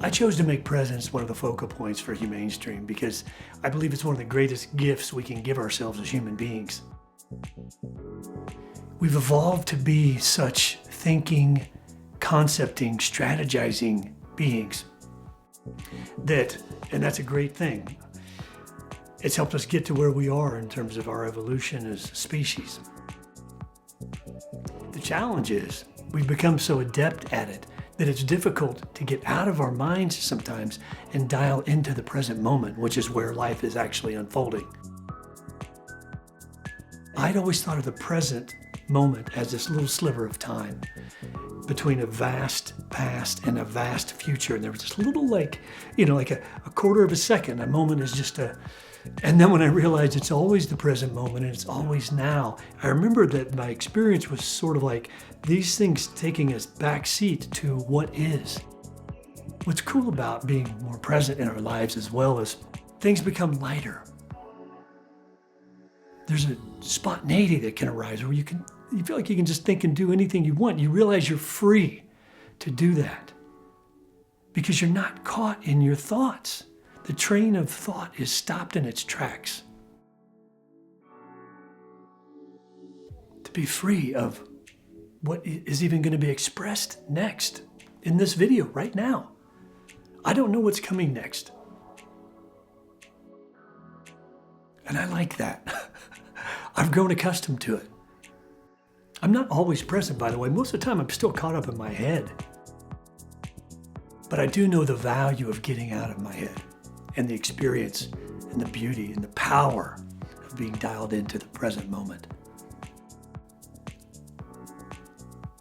I chose to make presence one of the focal points for Humane Stream because I believe it's one of the greatest gifts we can give ourselves as human beings. We've evolved to be such thinking, concepting, strategizing beings and that's a great thing. It's helped us get to where we are in terms of our evolution as a species. The challenge is we've become so adept at it that it's difficult to get out of our minds sometimes and dial into the present moment, which is where life is actually unfolding. I'd always thought of the present moment as this little sliver of time between a vast past and a vast future. And there was this little like a quarter of a second. A moment is just and then when I realized it's always the present moment and it's always now, I remember that my experience was sort of like these things taking us back seat to what is. What's cool about being more present in our lives as well is things become lighter. There's a spontaneity that can arise where you feel like you can just think and do anything you want. You realize you're free to do that because you're not caught in your thoughts. The train of thought is stopped in its tracks. To be free of what is even going to be expressed next in this video right now. I don't know what's coming next. And I like that. I've grown accustomed to it. I'm not always present, by the way. Most of the time, I'm still caught up in my head. But I do know the value of getting out of my head and the experience and the beauty and the power of being dialed into the present moment.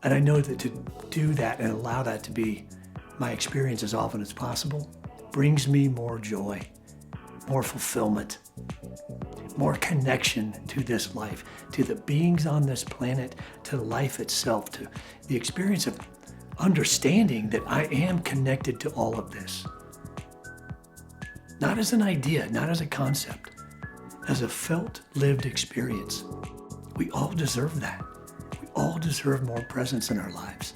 And I know that to do that and allow that to be my experience as often as possible brings me more joy, more fulfillment, more connection to this life, to the beings on this planet, to life itself, to the experience of understanding that I am connected to all of this. Not as an idea, not as a concept, as a felt, lived experience. We all deserve that. We all deserve more presence in our lives.